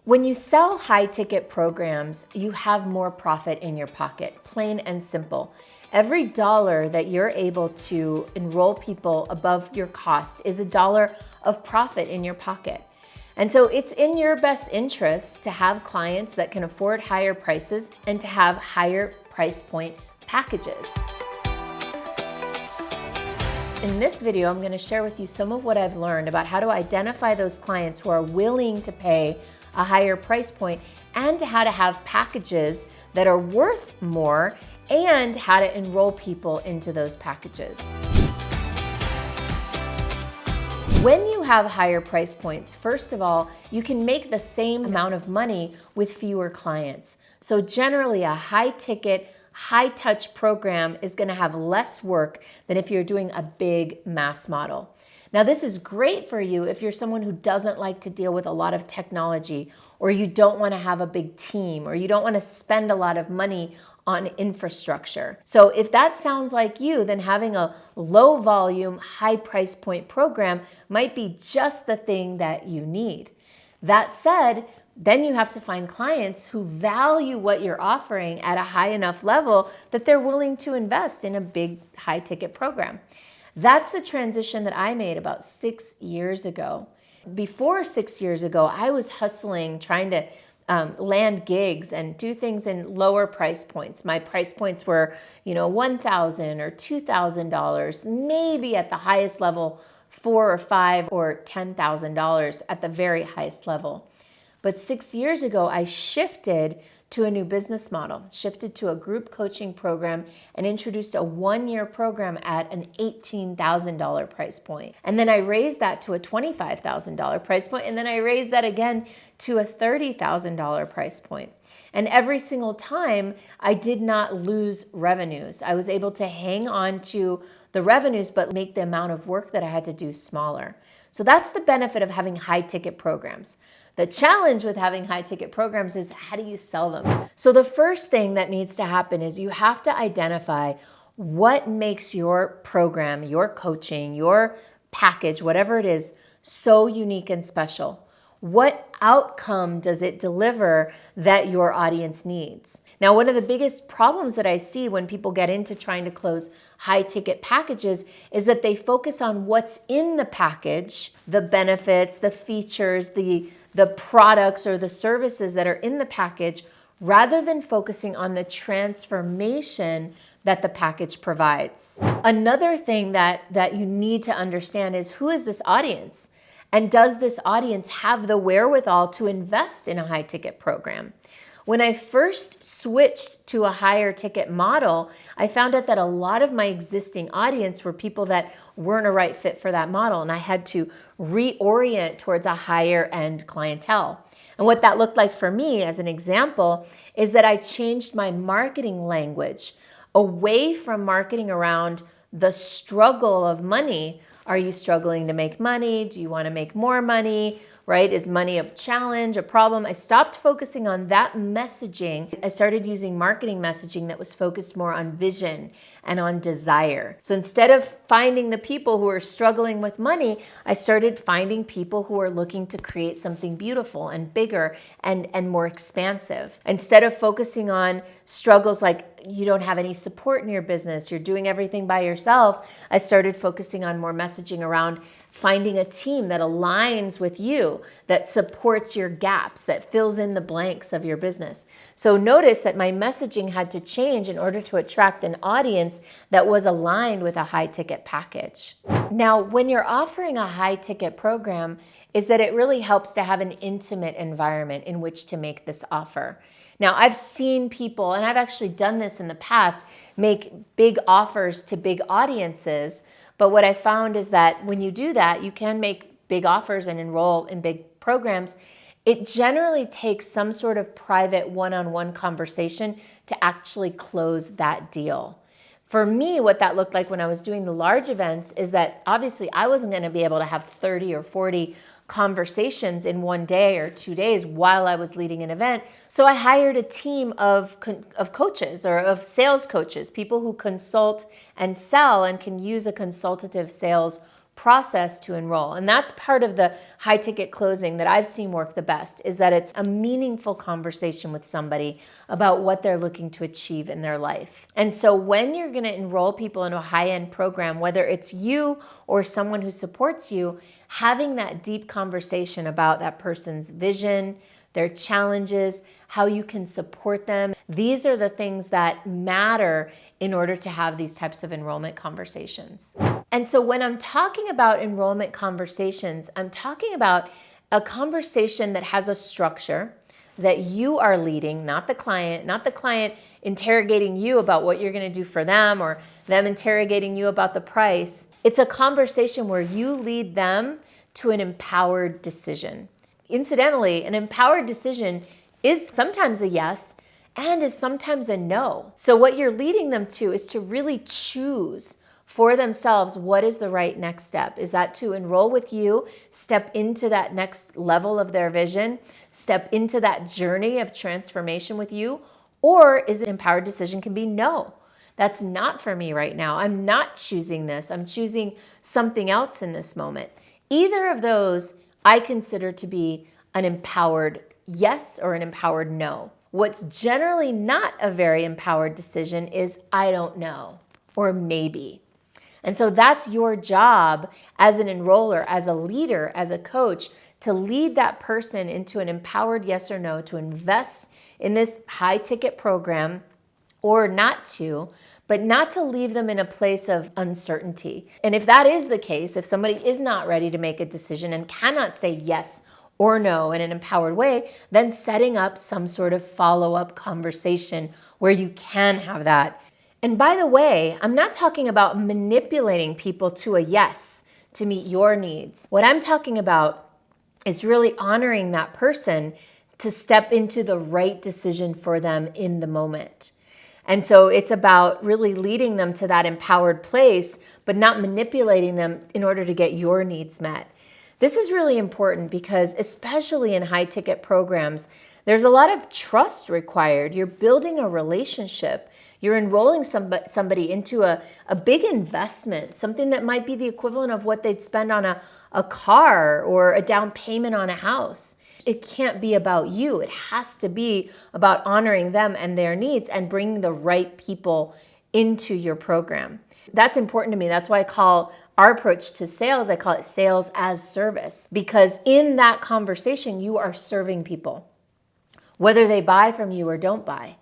When you sell high ticket programs, you have more profit in your pocket, plain and simple. Every dollar that you're able to enroll people above your cost is a dollar of profit in your pocket. And so it's in your best interest to have clients that can afford higher prices and to have higher price point packages. In this video, I'm going to share with you some of what I've learned about how to identify those clients who are willing to pay a higher price point and how to have packages that are worth more and how to enroll people into those packages. When you have higher price points, first of all, you can make the same amount of money with fewer clients. So generally a high ticket, high touch program is going to have less work than if you're doing a big mass model. Now, this is great for you if you're someone who doesn't like to deal with a lot of technology, or you don't want to have a big team, or you don't want to spend a lot of money on infrastructure. So if that sounds like you, then having a low volume, high price point program might be just the thing that you need. That said, then you have to find clients who value what you're offering at a high enough level that they're willing to invest in a big high ticket program. That's the transition that I made about 6 years ago. Before 6 years ago, I was hustling, trying to land gigs and do things in lower price points. My price points were, $1,000 or $2,000, maybe at the highest level, $4,000 or $5,000 or $10,000 at the very highest level. But 6 years ago, I shifted to a new business model, shifted to a group coaching program and introduced a 1-year program at an $18,000 price point. And then I raised that to a $25,000 price point, and then I raised that again to a $30,000 price point. And every single time I did not lose revenues. I was able to hang on to the revenues, but make the amount of work that I had to do smaller. So that's the benefit of having high ticket programs. The challenge with having high ticket programs is how do you sell them? So the first thing that needs to happen is you have to identify what makes your program, your coaching, your package, whatever it is, so unique and special. What outcome does it deliver that your audience needs? Now, one of the biggest problems that I see when people get into trying to close high ticket packages is that they focus on what's in the package, the benefits, the features, the products or the services that are in the package, rather than focusing on the transformation that the package provides. Another thing that you need to understand is, who is this audience? And does this audience have the wherewithal to invest in a high ticket program? When I first switched to a higher ticket model, I found out that a lot of my existing audience were people that weren't a right fit for that model, and I had to reorient towards a higher end clientele. And what that looked like for me, as an example, is that I changed my marketing language away from marketing around the struggle of money. Are you struggling to make money? Do you want to make more money? Right? Is money a challenge, a problem? I stopped focusing on that messaging. I started using marketing messaging that was focused more on vision and on desire. So instead of finding the people who are struggling with money, I started finding people who are looking to create something beautiful and bigger and more expansive. Instead of focusing on struggles like you don't have any support in your business, you're doing everything by yourself, I started focusing on more messaging around finding a team that aligns with you, that supports your gaps, that fills in the blanks of your business. So notice that my messaging had to change in order to attract an audience that was aligned with a high ticket package. Now, when you're offering a high ticket program, is that it really helps to have an intimate environment in which to make this offer. Now, I've seen people, and I've actually done this in the past, make big offers to big audiences. But what I found is that when you do that, you can make big offers and enroll in big programs. It generally takes some sort of private one-on-one conversation to actually close that deal. For me, what that looked like when I was doing the large events is that obviously I wasn't going to be able to have 30 or 40 conversations in one day or 2 days while I was leading an event. So I hired a team of coaches or of sales coaches, people who consult and sell and can use a consultative sales process to enroll. And that's part of the high ticket closing that I've seen work the best, is that it's a meaningful conversation with somebody about what they're looking to achieve in their life. And so when you're going to enroll people into a high-end program, whether it's you or someone who supports you, having that deep conversation about that person's vision, their challenges, how you can support them. These are the things that matter in order to have these types of enrollment conversations. And so when I'm talking about enrollment conversations, I'm talking about a conversation that has a structure that you are leading, not the client interrogating you about what you're going to do for them or them interrogating you about the price. It's a conversation where you lead them to an empowered decision. Incidentally, an empowered decision is sometimes a yes and is sometimes a no. So what you're leading them to is to really choose for themselves what is the right next step. Is that to enroll with you, step into that next level of their vision, step into that journey of transformation with you? Or is an empowered decision can be no. That's not for me right now. I'm not choosing this. I'm choosing something else in this moment. Either of those I consider to be an empowered yes or an empowered no. What's generally not a very empowered decision is I don't know or maybe. And so that's your job as an enroller, as a leader, as a coach, to lead that person into an empowered yes or no, to invest in this high ticket program or not to, but not to leave them in a place of uncertainty. And if that is the case, if somebody is not ready to make a decision and cannot say yes or no in an empowered way, then setting up some sort of follow-up conversation where you can have that. And by the way, I'm not talking about manipulating people to a yes to meet your needs. What I'm talking about is really honoring that person to step into the right decision for them in the moment. And so it's about really leading them to that empowered place, but not manipulating them in order to get your needs met. This is really important because especially in high ticket programs, there's a lot of trust required. You're building a relationship. You're enrolling somebody into a big investment, something that might be the equivalent of what they'd spend on a car or a down payment on a house. It can't be about you. It has to be about honoring them and their needs and bringing the right people into your program. That's important to me. That's why I call our approach to sales, I call it sales as service, because in that conversation, you are serving people, whether they buy from you or don't buy.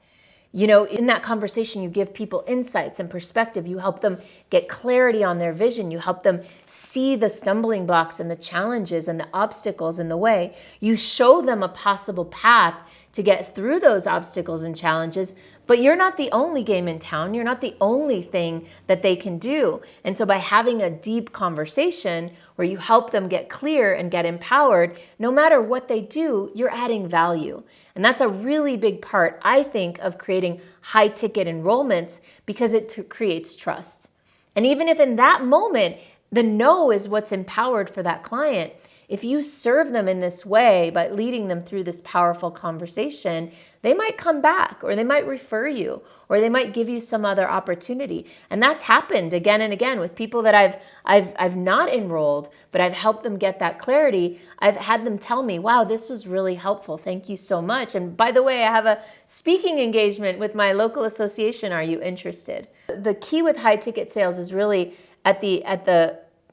You know, in that conversation, you give people insights and perspective. You help them get clarity on their vision. You help them see the stumbling blocks and the challenges and the obstacles in the way. You show them a possible path to get through those obstacles and challenges, but you're not the only game in town. You're not the only thing that they can do. And so by having a deep conversation where you help them get clear and get empowered, no matter what they do, you're adding value. And that's a really big part, I think, of creating high ticket enrollments because it creates trust. And even if in that moment, the no is what's empowered for that client, if you serve them in this way by leading them through this powerful conversation, they might come back or they might refer you or they might give you some other opportunity. And that's happened again and again with people that I've not enrolled, but I've helped them get that clarity. I've had them tell me, wow, this was really helpful. Thank you so much. And by the way, I have a speaking engagement with my local association. Are you interested? The key with high ticket sales is really at the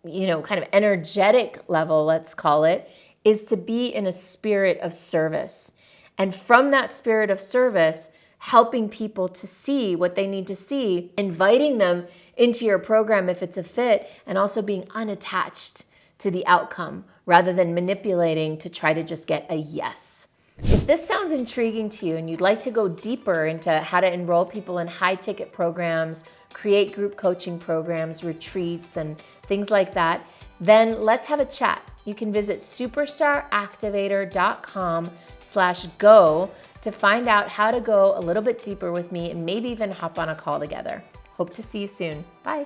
kind of energetic level, let's call it, is to be in a spirit of service. And from that spirit of service, helping people to see what they need to see, inviting them into your program if it's a fit, and also being unattached to the outcome rather than manipulating to try to just get a yes. If this sounds intriguing to you and you'd like to go deeper into how to enroll people in high ticket programs, create group coaching programs, retreats, and things like that, then let's have a chat. You can visit superstaractivator.com/go to find out how to go a little bit deeper with me and maybe even hop on a call together. Hope to see you soon. Bye.